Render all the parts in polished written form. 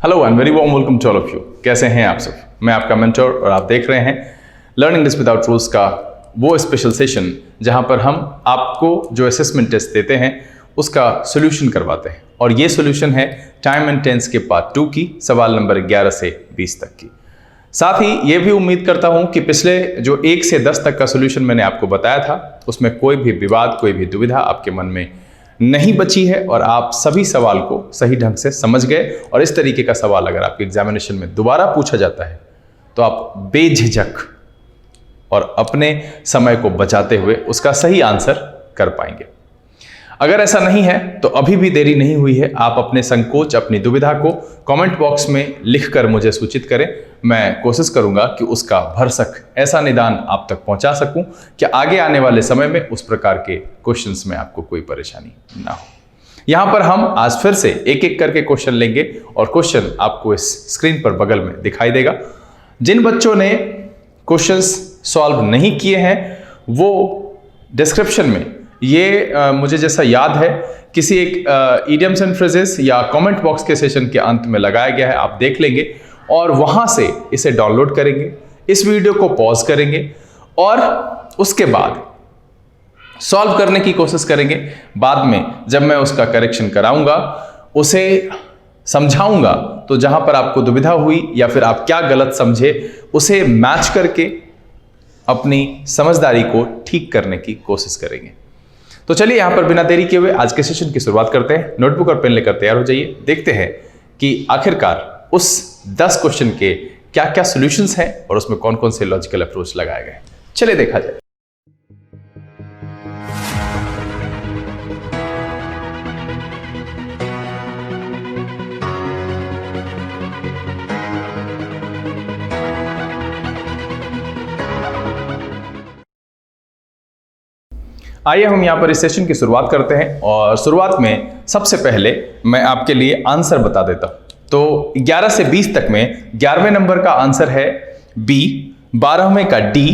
Hello and very warm welcome to all of you. कैसे हैं आप सब? मैं आपका मेंटर और आप देख रहे हैं लर्निंग दिस विदाउट रूल्स का वो स्पेशल सेशन जहां पर हम आपको जो असेसमेंट टेस्ट देते हैं उसका सोल्यूशन करवाते हैं। और ये सोल्यूशन है टाइम एंड टेंस के पार्ट 2 की, सवाल नंबर 11 से 20 तक की। साथ ही ये भी उम्मीद करता हूं कि पिछले जो 1 से 10 तक का सोल्यूशन मैंने आपको बताया था उसमें कोई भी विवाद, कोई भी दुविधा आपके मन में नहीं बची है और आप सभी सवाल को सही ढंग से समझ गए। और इस तरीके का सवाल अगर आपके एग्जामिनेशन में दोबारा पूछा जाता है तो आप बेझिझक और अपने समय को बचाते हुए उसका सही आंसर कर पाएंगे। अगर ऐसा नहीं है तो अभी भी देरी नहीं हुई है, आप अपने संकोच, अपनी दुविधा को कमेंट बॉक्स में लिखकर मुझे सूचित करें। मैं कोशिश करूंगा कि उसका भरसक ऐसा निदान आप तक पहुंचा सकूं कि आगे आने वाले समय में उस प्रकार के क्वेश्चंस में आपको कोई परेशानी ना हो। यहां पर हम आज फिर से एक एक करके क्वेश्चन लेंगे और क्वेश्चन आपको इस स्क्रीन पर बगल में दिखाई देगा। जिन बच्चों ने क्वेश्चंस सॉल्व नहीं किए हैं वो डिस्क्रिप्शन में ये मुझे जैसा याद है किसी एक इडियम्स एंड फ्रेजेस या कमेंट बॉक्स के सेशन के अंत में लगाया गया है, आप देख लेंगे और वहां से इसे डाउनलोड करेंगे, इस वीडियो को पॉज करेंगे और उसके बाद सॉल्व करने की कोशिश करेंगे। बाद में जब मैं उसका करेक्शन कराऊंगा, उसे समझाऊंगा, तो जहां पर आपको दुविधा हुई या फिर आप क्या गलत समझे उसे मैच करके अपनी समझदारी को ठीक करने की कोशिश करेंगे। तो चलिए यहां पर बिना देरी किए हुए आज के सेशन की शुरुआत करते हैं। नोटबुक और पेन लेकर तैयार हो जाइए। देखते हैं कि आखिरकार उस 10 क्वेश्चन के क्या क्या सॉल्यूशंस हैं और उसमें कौन कौन से लॉजिकल अप्रोच लगाए गए। चलिए देखा जाए। आइए हम यहां पर इस सेशन की शुरुआत करते हैं और शुरुआत में सबसे पहले मैं आपके लिए आंसर बता देता हूं। तो 11 से 20 तक में 11वें नंबर का आंसर है बी, 12वें का डी,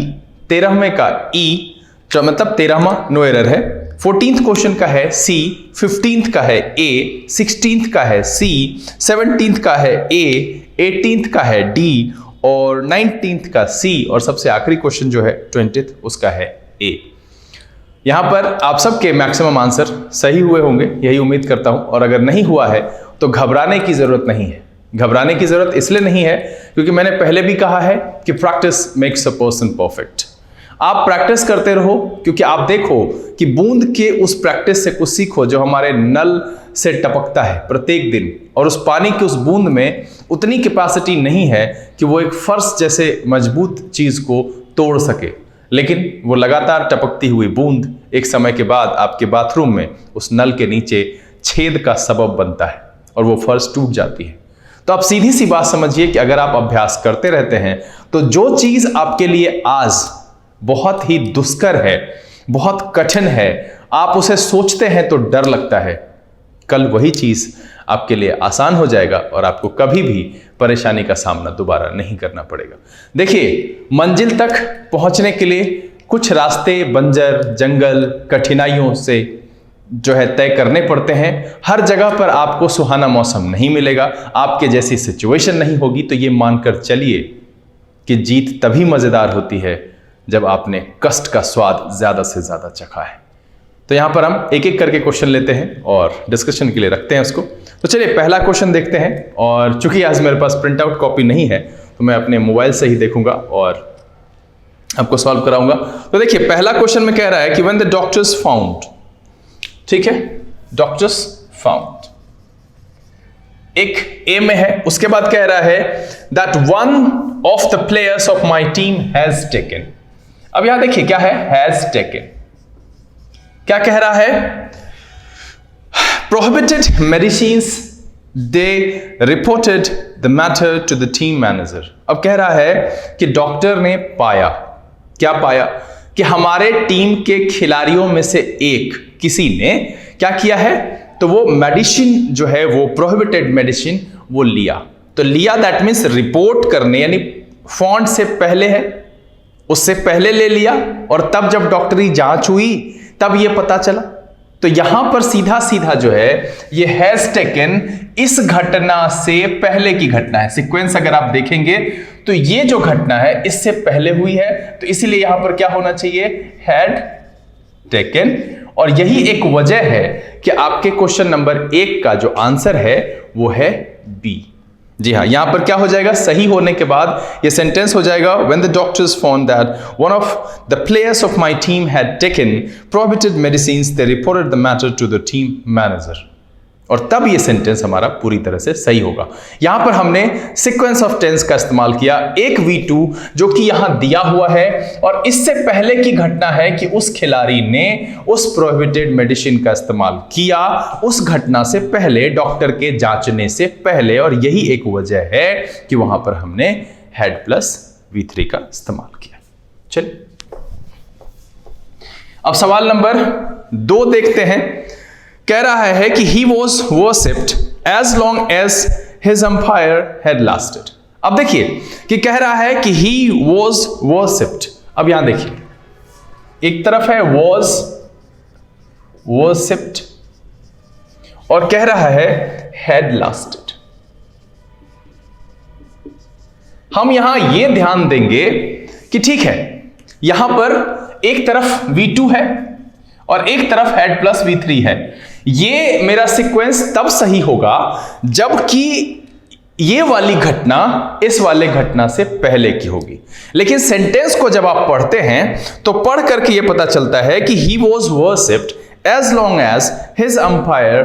13वें का ई, मतलब 13वां नो एरर है, 14th क्वेश्चन का है सी, 15th का है ए, 16th का है सी, 17th का है ए, 18th का है डी और 19th का सी और सबसे आखिरी क्वेश्चन जो है 20th उसका है ए। यहां पर आप सबके मैक्सिमम आंसर सही हुए होंगे, यही उम्मीद करता हूं। और अगर नहीं हुआ है तो घबराने की जरूरत नहीं है। घबराने की जरूरत इसलिए नहीं है क्योंकि मैंने पहले भी कहा है कि practice makes a person perfect. आप प्रैक्टिस करते रहो क्योंकि आप देखो कि बूंद के उस प्रैक्टिस से कुछ सीखो जो हमारे नल से टपकता है प्रत्येक दिन, और उस पानी की उस बूंद में उतनी कैपेसिटी नहीं है कि वो एक फर्श जैसे मजबूत चीज को तोड़ सके, लेकिन वो लगातार टपकती हुई बूंद एक समय के बाद आपके बाथरूम में उस नल के नीचे छेद का सबब बनता है और वो फर्श टूट जाती है। तो आप सीधी सी बात समझिए कि अगर आप अभ्यास करते रहते हैं तो जो चीज आपके लिए आज बहुत ही दुष्कर है, बहुत कठिन है, आप उसे सोचते हैं तो डर लगता है, कल वही चीज आपके लिए आसान हो जाएगा और आपको कभी भी परेशानी का सामना दोबारा नहीं करना पड़ेगा। देखिए, मंजिल तक पहुंचने के लिए कुछ रास्ते बंजर, जंगल, कठिनाइयों से जो है तय करने पड़ते हैं। हर जगह पर आपको सुहाना मौसम नहीं मिलेगा, आपके जैसी सिचुएशन नहीं होगी। तो ये मानकर चलिए कि जीत तभी मजेदार होती है जब आपने कष्ट का स्वाद ज्यादा से ज्यादा चखा है। तो यहां पर हम एक एक करके क्वेश्चन लेते हैं और डिस्कशन के लिए रखते हैं उसको। तो चलिए पहला क्वेश्चन देखते हैं और चूंकि आज मेरे पास प्रिंट आउट कॉपी नहीं है तो मैं अपने मोबाइल से ही देखूंगा और आपको सॉल्व कराऊंगा। तो देखिए पहला क्वेश्चन में कह रहा है कि व्हेन द डॉक्टर्स फाउंड, ठीक है, डॉक्टर्स फाउंड एक ए में है, उसके बाद कह रहा है that one of the players of my team has taken. अब यहां देखिए क्या है, हैज टेकन, क्या कह रहा है, prohibited medicines they reported the matter to the team manager. अब कह रहा है कि डॉक्टर ने पाया, क्या पाया, कि हमारे टीम के खिलाड़ियों में से एक किसी ने क्या किया है, तो वो मेडिसिन जो है वो प्रोहिबिटेड मेडिसिन वो लिया। तो लिया दैट मीन्स रिपोर्ट करने, यानी फॉन्ट से पहले है, उससे पहले ले लिया और तब जब डॉक्टरी जांच हुई तब ये पता चला। तो यहां पर सीधा सीधा जो है ये हैज टेकन इस घटना से पहले की घटना है। सीक्वेंस अगर आप देखेंगे तो ये जो घटना है इससे पहले हुई है, तो इसीलिए यहां पर क्या होना चाहिए, हैड टेकन। और यही एक वजह है कि आपके क्वेश्चन नंबर 1 का जो आंसर है वो है बी। जी हाँ, यहां पर क्या हो जाएगा, सही होने के बाद ये सेंटेंस हो जाएगा, when the doctors found that one of the players of my team had taken prohibited medicines they reported the matter to the team manager. और तब ये सेंटेंस हमारा पूरी तरह से सही होगा। यहां पर हमने सीक्वेंस ऑफ टेंस का इस्तेमाल किया, एक V2 जो कि यहां दिया हुआ है और इससे पहले की घटना है कि उस खिलाड़ी ने उस प्रोहिबिटेड मेडिसिन का इस्तेमाल किया उस घटना से पहले, डॉक्टर के जांचने से पहले, और यही एक वजह है कि वहां पर हमने हैड प्लस V3 का इस्तेमाल किया। चलिए अब सवाल नंबर 2 देखते हैं। कह रहा है कि he was worshipped as long as his empire had lasted। अब देखिए कि कह रहा है कि he was worshipped। अब यहां देखिए, एक तरफ है was worshipped और कह रहा है had lasted। हम यहां यह ध्यान देंगे कि ठीक है, यहां पर एक तरफ V2 है और एक तरफ हैड प्लस V3 है। ये मेरा सीक्वेंस तब सही होगा जबकि ये वाली घटना इस वाले घटना से पहले की होगी। लेकिन सेंटेंस को जब आप पढ़ते हैं तो पढ़ करके ये पता चलता है कि he was worshipped as long as his empire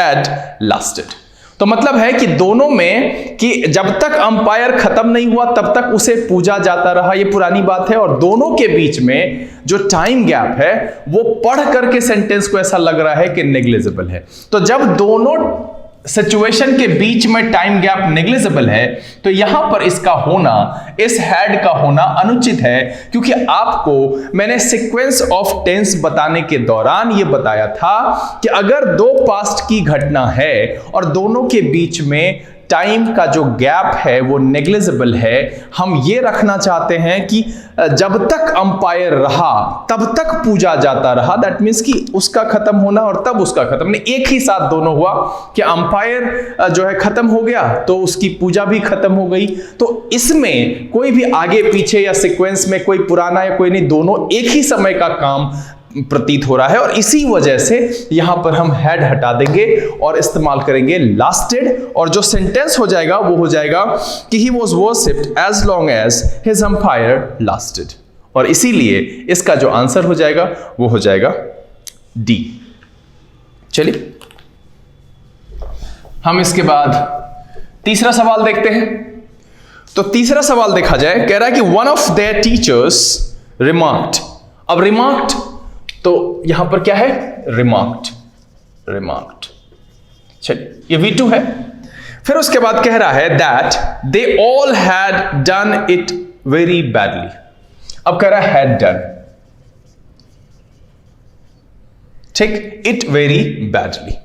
had lasted। तो मतलब है कि दोनों में कि जब तक अंपायर खत्म नहीं हुआ तब तक उसे पूजा जाता रहा, ये पुरानी बात है। और दोनों के बीच में जो टाइम गैप है वो पढ़ करके सेंटेंस को ऐसा लग रहा है कि नेग्लिजिबल है। तो जब दोनों सिचुएशन के बीच में टाइम गैप नेग्लिजिबल है तो यहां पर इसका होना, इस हैड का होना अनुचित है, क्योंकि आपको मैंने सीक्वेंस ऑफ टेंस बताने के दौरान यह बताया था कि अगर दो पास्ट की घटना है और दोनों के बीच में टाइम का जो गैप है वो नेग्लिजिबल है, हम ये रखना चाहते हैं कि जब तक अंपायर रहा तब तक पूजा जाता रहा। दैट मीन्स कि उसका खत्म होना और तब उसका खत्म नहीं, एक ही साथ दोनों हुआ कि अंपायर जो है खत्म हो गया तो उसकी पूजा भी खत्म हो गई। तो इसमें कोई भी आगे पीछे या सीक्वेंस में कोई पुराना या कोई नहीं, दोनों एक ही समय का काम प्रतीत हो रहा है। और इसी वजह से यहां पर हम हैड हटा देंगे और इस्तेमाल करेंगे लास्टेड, और जो सेंटेंस हो जाएगा वो हो जाएगा कि he was worshipped as long as his empire lasted। और इसीलिए इसका जो आंसर हो जाएगा वो हो जाएगा डी। चलिए हम इसके बाद तीसरा सवाल देखते हैं। तो तीसरा सवाल देखा जाए, कह रहा है कि one of their teachers remarked। अब remarked तो यहां पर क्या है, रिमार्क्ड। चलिए ये V2 है। फिर उसके बाद कह रहा है that they all had done it very badly. अब कह रहा है हैड डन, ठीक, इट वेरी बैडली।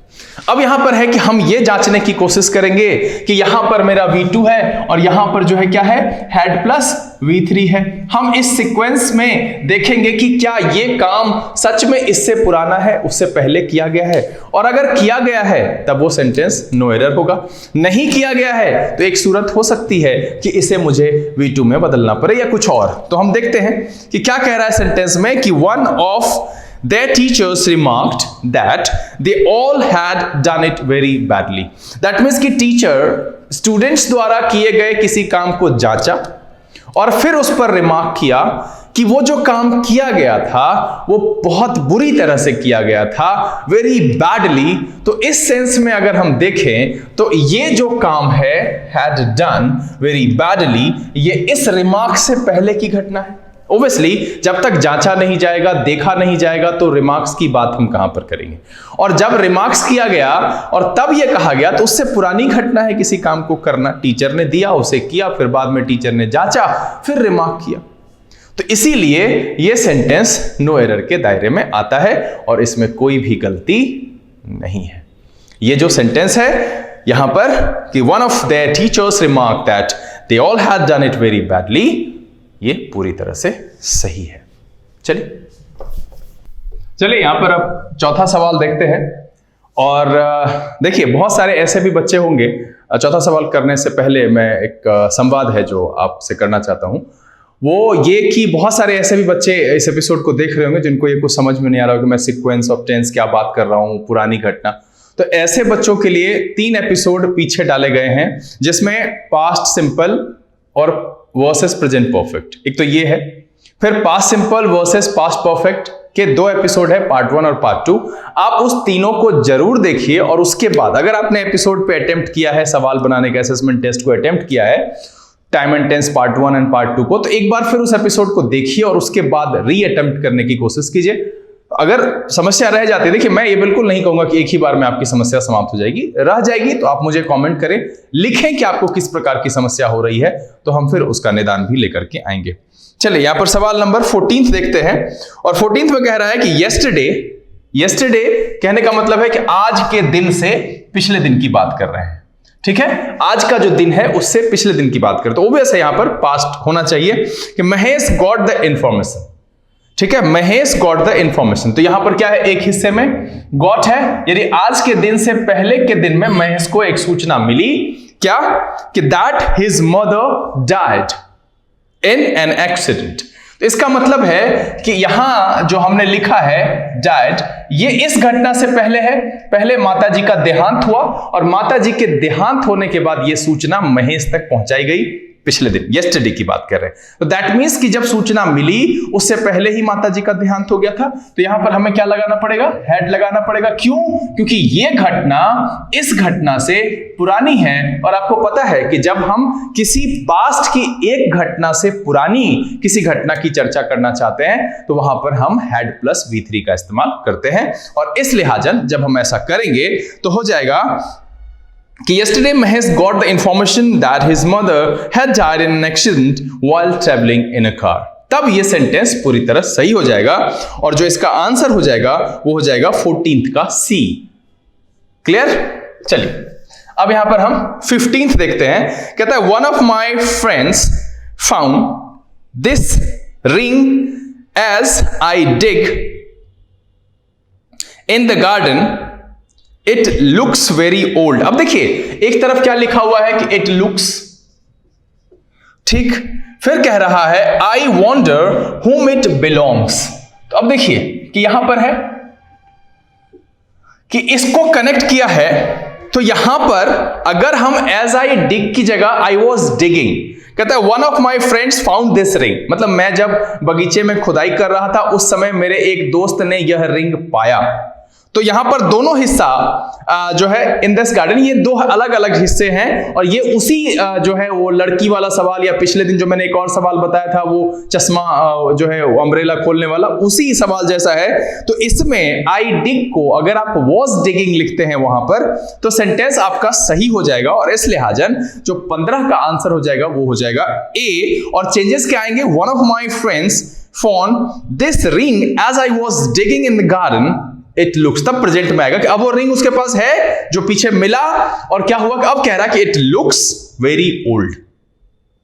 अब यहां पर है कि हम यह जांचने की कोशिश करेंगे कि यहां पर मेरा V2 है और यहां पर जो है क्या है, हैड प्लस V3 है। हम इस सीक्वेंस में देखेंगे कि क्या यह काम सच में इससे पुराना है, उससे पहले किया गया है, और अगर किया गया है तब वो सेंटेंस नो एरर होगा। नहीं किया गया है तो एक सूरत हो सकती है कि इसे मुझे V2 में बदलना पड़े या कुछ और। तो हम देखते हैं कि क्या कह रहा है सेंटेंस में कि one of their teachers remarked that they all had done it very badly। That means कि टीचर स्टूडेंट्स द्वारा किए गए किसी काम को जांचा और फिर उस पर रिमार्क किया कि वो जो काम किया गया था वो बहुत बुरी तरह से किया गया था, वेरी बैडली। तो इस सेंस में अगर हम देखें तो ये जो काम है had done very badly, ये इस रिमार्क से पहले की घटना है। ओब्वियसली जब तक जांचा नहीं जाएगा, देखा नहीं जाएगा, तो रिमार्क्स की बात हम कहां पर करेंगे। और जब रिमार्क्स किया गया और तब यह कहा गया तो उससे पुरानी घटना है किसी काम को करना। टीचर ने दिया, उसे किया, फिर बाद में टीचर ने जांचा, फिर रिमार्क किया। तो इसीलिए यह सेंटेंस नो एरर के दायरे में आता है और इसमें कोई भी गलती नहीं है। यह जो सेंटेंस है यहां पर कि one of their teachers remark that they all had done it very badly, ये पूरी तरह से सही है। चलिए चलिए यहां पर अब चौथा सवाल देखते हैं। और देखिए बहुत सारे ऐसे भी बच्चे होंगे, चौथा सवाल करने से पहले मैं एक संवाद है जो आपसे करना चाहता हूं, वो ये कि बहुत सारे ऐसे भी बच्चे इस एपिसोड को देख रहे होंगे जिनको ये कुछ समझ में नहीं आ रहा हो कि मैं सीक्वेंस ऑफ टेंस क्या बात कर रहा हूं, पुरानी घटना। तो ऐसे बच्चों के लिए 3 एपिसोड पीछे डाले गए हैं जिसमें पास्ट सिंपल और वर्सेस प्रेजेंट परफेक्ट, एक तो ये है। फिर past simple versus past perfect के 2 एपिसोड है, पार्ट 1 और पार्ट 2। आप उस तीनों को जरूर देखिए और उसके बाद अगर आपने एपिसोड पे अटेम्प्ट किया है, सवाल बनाने का असेसमेंट टेस्ट को अटेम्प्ट किया है, time and tense part 1 and part 2 को, तो एक बार फिर उस एपिसोड को देखिए और उसके बाद री अटेम्प्ट करने की कोशिश कीजिए। अगर समस्या रह जाती है, देखिए मैं ये बिल्कुल नहीं कहूंगा कि एक ही बार में आपकी समस्या समाप्त हो जाएगी, रह जाएगी तो आप मुझे कमेंट करें, लिखें कि आपको किस प्रकार की समस्या हो रही है, तो हम फिर उसका निदान भी लेकर के आएंगे। चलिए यहां पर सवाल नंबर 14 देखते हैं। और 14 में कह रहा है कि यस्टरडे कहने का मतलब है कि आज के दिन से पिछले दिन की बात कर रहे हैं, ठीक है। आज का जो दिन है उससे पिछले दिन की बात करें तो ओबियस है यहां पर पास्ट होना चाहिए कि महेश गॉट द इंफॉर्मेशन, ठीक है, महेश गॉट द इंफॉर्मेशन। तो यहां पर क्या है, एक हिस्से में गॉट है, यदि आज के दिन से पहले के दिन में महेश को एक सूचना मिली, क्या कि that his mother died in an accident. तो इसका मतलब है कि यहां जो हमने लिखा है डाइड, ये इस घटना से पहले है, पहले माता जी का देहांत हुआ और माता जी के देहांत होने के बाद यह सूचना महेश तक पहुंचाई गई पिछले दिन, यस्टरडे की बात कर रहे हैं। तो दैट मींस कि जब सूचना मिली उससे पहले ही माता जी का देहांत हो गया था। तो यहां पर हमें क्या लगाना पड़ेगा, हेड लगाना पड़ेगा। क्यों? क्योंकि ये घटना इस घटना से पुरानी है और आपको पता है कि जब हम किसी पास्ट की एक घटना से पुरानी किसी घटना की चर्चा करना चाहते हैं तो वहां पर हम हेड प्लस V3 का इस्तेमाल करते हैं। और इस लिहाजन जब हम ऐसा करेंगे तो हो जाएगा कि yesterday Mahesh got the information that his mother had died in an accident while traveling in a car। तब ये सेंटेंस पूरी तरह सही हो जाएगा और जो इसका आंसर हो जाएगा वो हो जाएगा 14th का C। क्लियर? चलिए अब यहां पर हम 15th देखते हैं। कहता है one of my friends found this ring as I dig in the garden, it looks very old. अब देखिए एक तरफ क्या लिखा हुआ है कि इट लुक्स, ठीक, फिर कह रहा है आई वॉन्डर whom इट बिलोंग्स। तो अब देखिए कि यहां पर है कि इसको कनेक्ट किया है, तो यहां पर अगर हम एज आई डिग की जगह आई वॉज डिगिंग, कहता है one of my friends found this ring, मतलब मैं जब बगीचे में खुदाई कर रहा था उस समय मेरे एक दोस्त ने यह रिंग पाया। तो यहां पर दोनों हिस्सा जो है इन दिस गार्डन, ये 2 अलग अलग हिस्से हैं और ये उसी जो है वो लड़की वाला सवाल या पिछले दिन जो मैंने एक और सवाल बताया था वो चश्मा जो है वो अम्ब्रेला खोलने वाला, उसी सवाल जैसा है। तो इसमें आई डिग को अगर आप वॉज डिगिंग लिखते हैं वहां पर तो सेंटेंस आपका सही हो जाएगा और इस लिहाजन जो 15 का आंसर हो जाएगा वो हो जाएगा ए। और चेंजेस क्या आएंगे, one of my friends found this ring as I was digging in the garden it looks, तब प्रेजेंट में आएगा कि अब वो रिंग उसके पास है जो पीछे मिला और क्या हुआ कि अब कह रहा है कि इट लुक्स वेरी ओल्ड।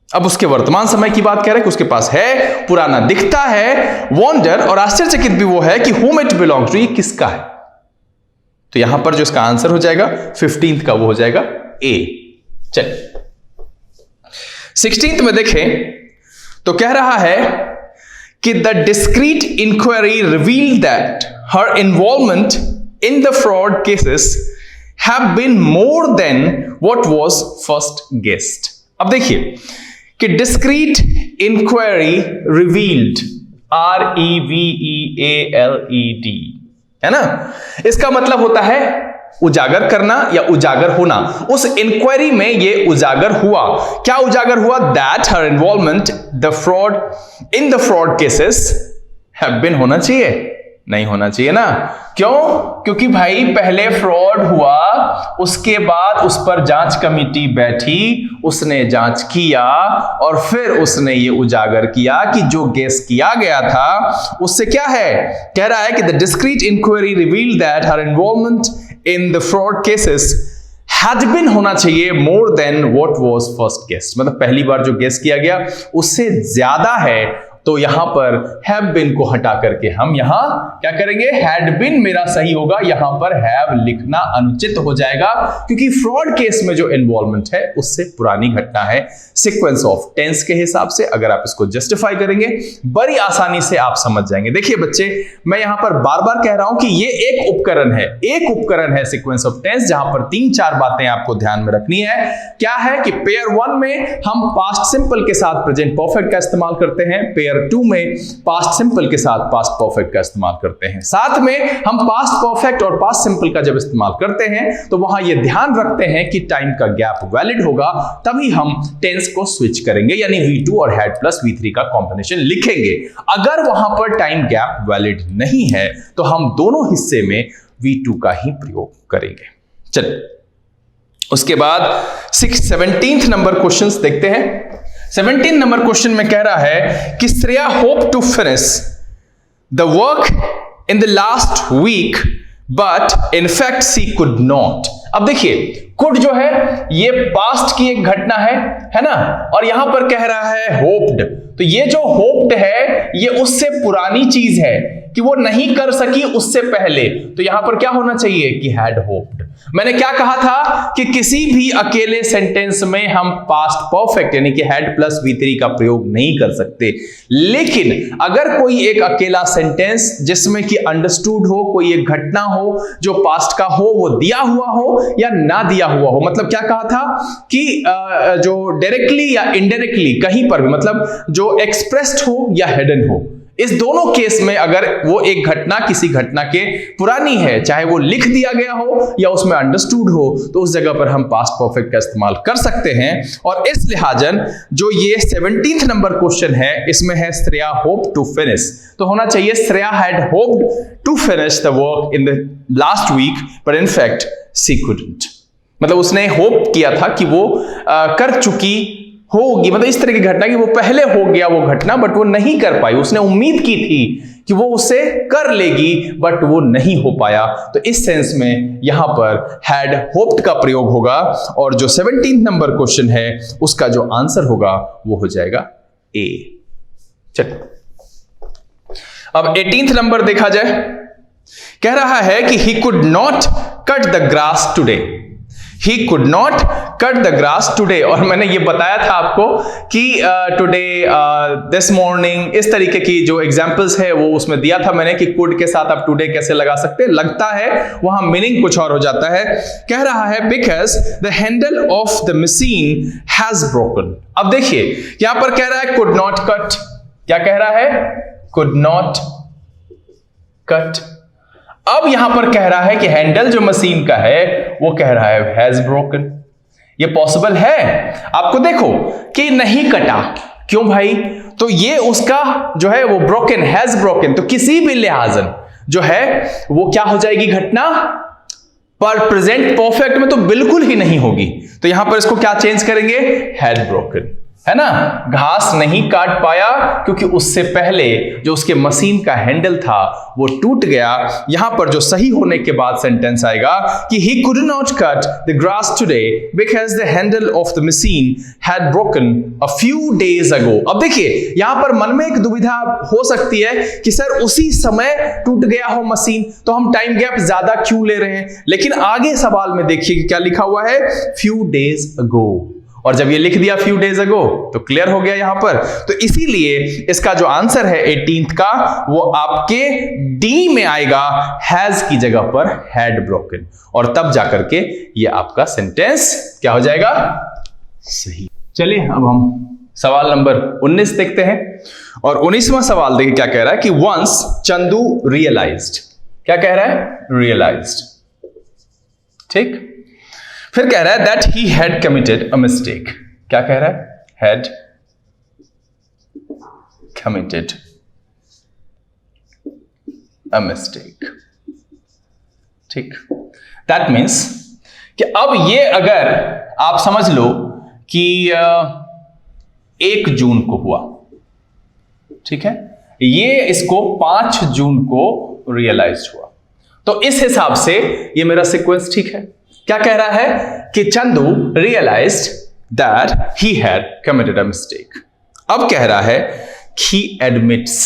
अब उसके वर्तमान समय की बात कह रहा है कि उसके पास है, पुराना दिखता है। वॉन्डर और आश्चर्यचकित भी वो है कि whom it belongs to, ये किसका है। तो यहां पर जो इसका आंसर हो जाएगा 15th का वो हो जाएगा ए। चलिए 16th में देखें तो कह रहा है कि the discreet inquiry revealed that her involvement in the fraud cases have been more than what was first guessed। अब देखिए कि discrete inquiry revealed, REVEALED, है ना, इसका मतलब होता है उजागर करना या उजागर होना। उस इंक्वायरी में ये उजागर हुआ। क्या उजागर हुआ? That her involvement in the fraud cases have been, होना चाहिए, नहीं होना चाहिए ना। क्यों? क्योंकि भाई पहले फ्रॉड हुआ, उसके बाद उस पर जांच कमेटी बैठी, उसने जांच किया और फिर उसने ये उजागर किया कि जो गेस किया गया था उससे क्या है, कह रहा है कि the discreet inquiry revealed that her involvement in the fraud cases had been होना चाहिए more than what was first guessed, मतलब पहली बार जो गेस किया गया उससे ज्यादा है तो यहां पर हैव बीन को हटा करके हम यहां क्या करेंगे, हैड बीन मेरा सही होगा, यहां पर हैव लिखना अनुचित हो जाएगा क्योंकि फ्रॉड केस में जो इन्वॉल्वमेंट है उससे पुरानी घटना है। सीक्वेंस ऑफ टेंस के हिसाब से अगर आप इसको जस्टिफाई करेंगे बड़ी आसानी से आप समझ जाएंगे। देखिए बच्चे, मैं यहां पर बार बार कह रहा हूं कि ये एक उपकरण है सीक्वेंस ऑफ टेंस, जहां पर 3-4 बातें आपको ध्यान में रखनी है। क्या है कि पेयर 1 में हम पास्ट सिंपल के साथ प्रेजेंट परफेक्ट का इस्तेमाल करते हैं, पेयर 2 में पास्ट सिंपल के साथ पास्ट परफेक्ट का इस्तेमाल करते हैं। साथ में हम पास्ट परफेक्ट और पास्ट सिंपल का जब इस्तेमाल करते हैं तो वहां यह ध्यान रखते हैं कि टाइम का गैप वैलिड होगा, तभी हम टेंस को स्विच करेंगे, यानी V2 और हैड प्लस V3 का कॉम्बिनेशन लिखेंगे। अगर वहां पर टाइम गैप वैलिड नहीं है तो हम दोनों हिस्से में V2 का ही प्रयोग करेंगे। चलिए उसके बाद 17th नंबर क्वेश्चन देखते हैं। 17 नंबर क्वेश्चन में कह रहा है कि Shreya hope to finish the work in the last week but in fact she could not. अब देखिए, कुड जो है ये पास्ट की एक घटना है ना, और यहां पर कह रहा है होप्ड, तो ये जो होप्ड है ये उससे पुरानी चीज है कि वो नहीं कर सकी उससे पहले, तो यहां पर क्या होना चाहिए कि हैड होप्ड। मैंने क्या कहा था कि किसी भी अकेले सेंटेंस में हम पास्ट परफेक्ट यानी कि हैड प्लस V3 का प्रयोग नहीं कर सकते, लेकिन अगर कोई एक अकेला सेंटेंस जिसमें कि अंडरस्टूड हो, कोई एक घटना हो जो पास्ट का हो, वो दिया हुआ हो या ना दिया हुआ हो, मतलब क्या कहा था कि जो डायरेक्टली या इनडायरेक्टली कहीं पर भी, मतलब जो एक्सप्रेस्ड हो या हिडन हो, इस दोनों केस में अगर वो एक घटना किसी घटना के पुरानी है, चाहे वो लिख दिया गया हो या उसमें अंडरस्टूड हो, तो उस जगह पर हम पास्ट परफेक्ट का इस्तेमाल कर सकते हैं। और इस लिहाजन जो ये 17th नंबर क्वेश्चन है इसमें है श्रेया होप टू फिनिश, तो होना चाहिए Shreya had hoped to finish the work in the last week but in fact she couldn't. मतलब उसने होप किया था कि वो कर चुकी होगी, मतलब इस तरह की घटना कि वो पहले हो गया वो घटना बट वो नहीं कर पाई, उसने उम्मीद की थी कि वो उसे कर लेगी बट वो नहीं हो पाया, तो इस सेंस में यहां पर हैड होप्ड का प्रयोग होगा। और जो 17th नंबर क्वेश्चन है उसका जो आंसर होगा वो हो जाएगा ए। चलिए अब 18th नंबर देखा जाए। कह रहा है कि he could not cut the grass today, He could not cut the grass today। और मैंने ये बताया था आपको कि टुडे, दिस मॉर्निंग, इस तरीके की जो एग्जांपल्स है वो उसमें दिया था मैंने कि could के साथ आप टुडे कैसे लगा सकते हैं, लगता है वहां मीनिंग कुछ और हो जाता है। कह रहा है because the handle of the machine has broken। अब देखिए यहां पर कह रहा है could not cut, क्या कह रहा है, could not cut। अब यहां पर कह रहा है कि हैंडल जो मशीन का है वो कह रहा है हैज ब्रोकन। ये पॉसिबल है? आपको देखो कि नहीं कटा, क्यों भाई, तो ये उसका जो है वो ब्रोकन, हैज ब्रोकन, तो किसी भी लिहाजन जो है वो क्या हो जाएगी घटना, पर प्रेजेंट परफेक्ट में तो बिल्कुल ही नहीं होगी, तो यहां पर इसको क्या चेंज करेंगे, हैड ब्रोकन, है ना। घास नहीं काट पाया क्योंकि उससे पहले जो उसके मशीन का हैंडल था वो टूट गया। यहां पर जो सही होने के बाद सेंटेंस आएगा कि he could not cut the grass today because the handle of the machine had broken a few days ago। अब देखिए यहां पर मन में एक दुविधा हो सकती है कि सर उसी समय टूट गया हो मशीन तो हम टाइम गैप ज्यादा क्यों ले रहे हैं, लेकिन आगे सवाल में देखिए कि क्या लिखा हुआ है, few days ago, और जब ये लिख दिया फ्यू डेज अगो तो क्लियर हो गया यहां पर। तो इसीलिए इसका जो आंसर है 18th का वो आपके डी में आएगा, हैज की जगह पर हैड ब्रोकन, और तब जाकर के ये आपका सेंटेंस क्या हो जाएगा, सही। चलिए अब हम सवाल नंबर 19 देखते हैं, और 19वां सवाल देखिए क्या कह रहा है कि वंस चंदू रियलाइज्ड, क्या कह रहा है, रियलाइज्ड, ठीक। फिर कह रहा है that he had committed a mistake, क्या कह रहा है, हैड कमिटेड अ मिस्टेक, ठीक। दैट मीन्स कि अब ये अगर आप समझ लो कि 1 जून को हुआ, ठीक है, ये इसको 5 जून को रियलाइज हुआ, तो इस हिसाब से ये मेरा सीक्वेंस ठीक है। क्या कह रहा है कि Chandu realised that he had committed a mistake. अब कह रहा है he admits,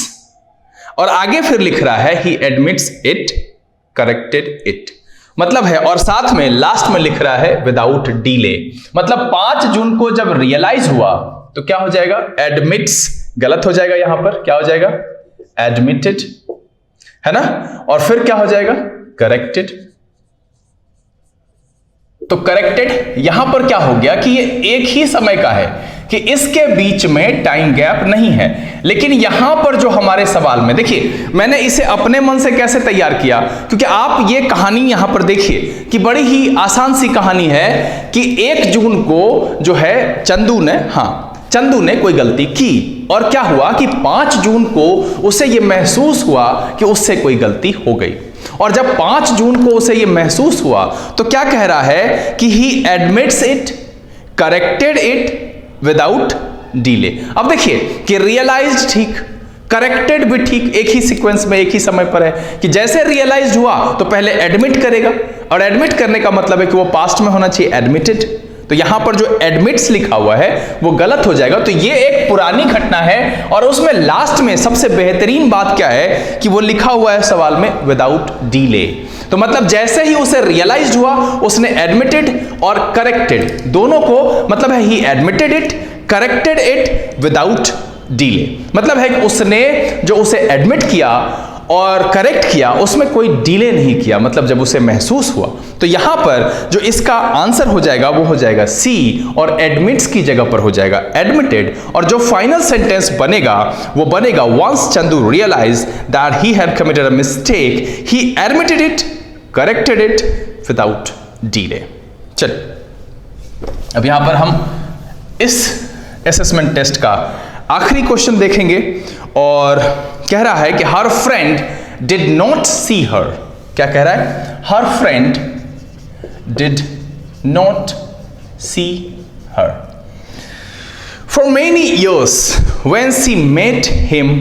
और आगे फिर लिख रहा है he admits it, corrected it, मतलब है, और साथ में लास्ट में लिख रहा है विदाउट डिले, मतलब 5 जून को जब रियलाइज हुआ तो क्या हो जाएगा, एडमिट्स गलत हो जाएगा, यहां पर क्या हो जाएगा, एडमिटेड, है ना, और फिर क्या हो जाएगा, करेक्टेड। तो करेक्टेड यहां पर क्या हो गया कि ये एक ही समय का है, कि इसके बीच में टाइम गैप नहीं है। लेकिन यहां पर जो हमारे सवाल में देखिए, मैंने इसे अपने मन से कैसे तैयार किया, क्योंकि आप ये कहानी यहां पर देखिए कि बड़ी ही आसान सी कहानी है कि 1 जून को जो है चंदू ने कोई गलती की, और क्या हुआ कि 5 जून को उसे यह महसूस हुआ कि उससे कोई गलती हो गई, और जब 5 जून को उसे यह महसूस हुआ तो क्या कह रहा है कि ही admits it, corrected it without delay. अब देखिए कि रियलाइज्ड ठीक, करेक्टेड भी ठीक, एक ही सीक्वेंस में एक ही समय पर है कि जैसे रियलाइज हुआ तो पहले एडमिट करेगा, और एडमिट करने का मतलब है कि वो पास्ट में होना चाहिए, एडमिटेड। तो यहां पर जो एडमिट्स लिखा हुआ है वो गलत हो जाएगा। तो ये एक पुरानी घटना है, और उसमें लास्ट में सबसे बेहतरीन बात क्या है कि वो लिखा हुआ है सवाल में विदाउट डिले। तो मतलब जैसे ही उसे रियलाइज हुआ उसने एडमिटेड और करेक्टेड दोनों को, मतलब है ही admitted it, corrected it without delay, मतलब है कि उसने जो उसे एडमिट किया और करेक्ट किया उसमें कोई डिले नहीं किया, मतलब जब उसे महसूस हुआ। तो यहां पर जो इसका आंसर हो जाएगा वो हो जाएगा सी, और एडमिट्स की जगह पर हो जाएगा एडमिटेड, और जो फाइनल सेंटेंस बनेगा वो बनेगा once Chandu realise that he had committed a mistake, he admitted it, corrected it without delay. चलिए अब यहां पर हम इस असेसमेंट टेस्ट का आखिरी क्वेश्चन देखेंगे, और कह रहा है कि her friend did not see her, क्या कह रहा है, her friend did not see her for many years when she met him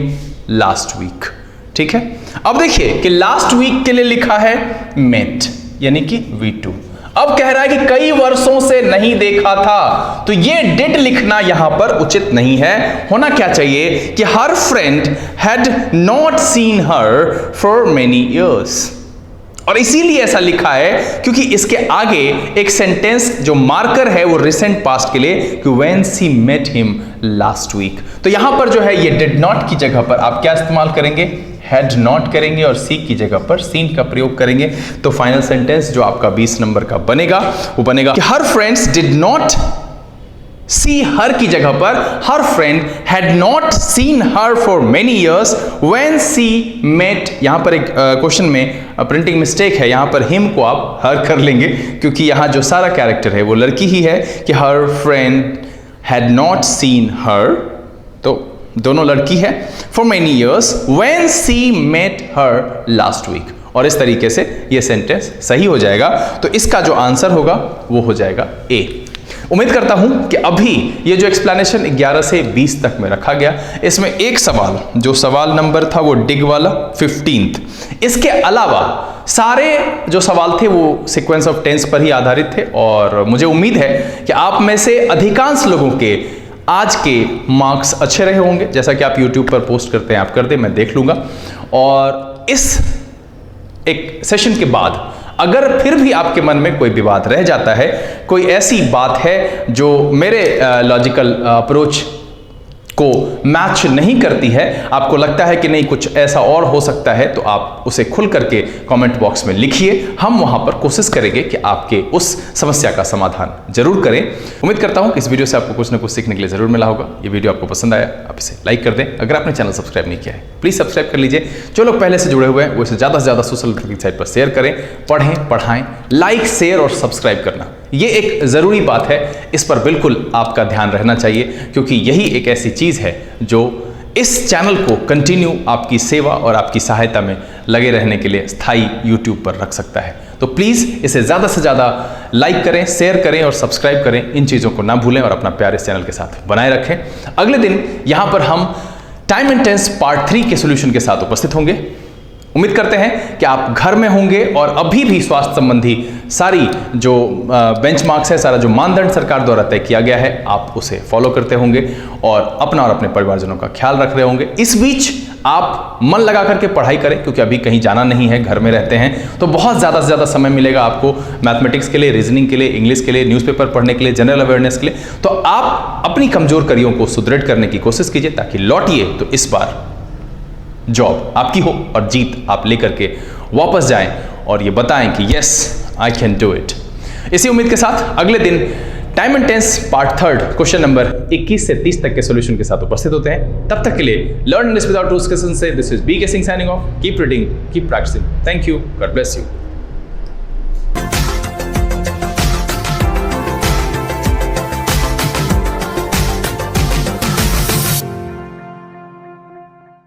last week. ठीक है, अब देखिए कि लास्ट वीक के लिए लिखा है मेट, यानी कि V2। अब कह रहा है कि कई वर्षों से नहीं देखा था, तो ये डिड लिखना यहां पर उचित नहीं है। होना क्या चाहिए कि her friend had not seen her for many years, और इसीलिए ऐसा लिखा है क्योंकि इसके आगे एक सेंटेंस जो मार्कर है वो रिसेंट पास्ट के लिए, कि when she met him last week. तो यहां पर जो है ये डिड नॉट की जगह पर आप क्या इस्तेमाल करेंगे, हैड नॉट करेंगे, और सी की जगह पर सीन का प्रयोग करेंगे। तो फाइनल सेंटेंस जो आपका 20 नंबर का बनेगा वो बनेगा कि her friends did not see, her की जगह पर her friend had not seen her for many years when she met. यहां पर एक क्वेश्चन में प्रिंटिंग मिस्टेक है, यहां पर हिम को आप हर कर लेंगे क्योंकि यहां जो सारा कैरेक्टर है वो लड़की ही है, कि her friend had not seen her, तो दोनों लड़की है, for many years when she met her last week, और इस तरीके से ये सेंटेंस सही हो जाएगा। तो इसका जो आंसर होगा वो हो जाएगा ए। उम्मीद करता हूं कि अभी ये जो एक्सप्लेनेशन 11 से 20 तक में रखा गया, इसमें एक सवाल जो सवाल नंबर था वो डिग वाला 15th, इसके अलावा सारे जो सवाल थे वो सीक्वेंस ऑफ टेंस पर ही आधारित थे, और मुझे उम्मीद है कि आप में से अधिकांश लोगों के आज के मार्क्स अच्छे रहे होंगे। जैसा कि आप YouTube पर पोस्ट करते हैं आप कर दें, मैं देख लूंगा। और इस एक सेशन के बाद अगर फिर भी आपके मन में कोई विवाद रह जाता है, कोई ऐसी बात है जो मेरे लॉजिकल अप्रोच को मैच नहीं करती है, आपको लगता है कि नहीं कुछ ऐसा और हो सकता है, तो आप उसे खुल करके कमेंट बॉक्स में लिखिए। हम वहां पर कोशिश करेंगे कि आपके उस समस्या का समाधान जरूर करें। उम्मीद करता हूं कि इस वीडियो से आपको कुछ ना कुछ सीखने के लिए जरूर मिला होगा। ये वीडियो आपको पसंद आया आप इसे लाइक कर दें। अगर आपने चैनल सब्सक्राइब नहीं किया है प्लीज सब्सक्राइब कर लीजिए। जो लोग पहले से जुड़े हुए हैं वो इसे ज्यादा से ज्यादा सोशल नेटवर्किंग साइट पर शेयर करें। पढ़ें, पढ़ाएं, लाइक, शेयर और सब्सक्राइब करना ये एक ज़रूरी बात है, इस पर बिल्कुल आपका ध्यान रहना चाहिए, क्योंकि यही एक ऐसी चीज़ है जो इस चैनल को कंटिन्यू आपकी सेवा और आपकी सहायता में लगे रहने के लिए स्थायी YouTube पर रख सकता है। तो प्लीज़ इसे ज़्यादा से ज़्यादा लाइक करें, शेयर करें और सब्सक्राइब करें। इन चीज़ों को ना भूलें और अपना प्यार इस चैनल के साथ बनाए रखें। अगले दिन यहाँ पर हम टाइम एंड टेंस पार्ट 3 के सोल्यूशन के साथ उपस्थित होंगे। उम्मीद करते हैं कि आप घर में होंगे और अभी भी स्वास्थ्य संबंधी सारी जो बेंचमार्क्स है, सारा जो मानदंड सरकार द्वारा तय किया गया है, आप उसे फॉलो करते होंगे और अपना और अपने परिवारजनों का ख्याल रख रहे होंगे। इस बीच आप मन लगा करके पढ़ाई करें, क्योंकि अभी कहीं जाना नहीं है, घर में रहते हैं, तो बहुत ज़्यादा से ज़्यादा समय मिलेगा आपको मैथमेटिक्स के लिए, रीजनिंग के लिए, इंग्लिश के लिए, न्यूज़पेपर पढ़ने के लिए, जनरल अवेयरनेस के लिए। तो आप अपनी कमजोर कड़ियों को सुदृढ़ करने की कोशिश कीजिए ताकि लौटिए तो इस बार जॉब आपकी हो और जीत आप लेकर के वापस जाएं और ये बताएं कि yes I can do it. इसी उम्मीद के साथ अगले दिन time and tense part 3 question number 21 से 30 तक के सॉल्यूशन के साथ उपस्थित होते हैं। तब तक के लिए लर्न इंग्लिश विदाउट रूल्स के से this is B K Singh signing off. Keep reading, keep practising. Thank you, god bless you.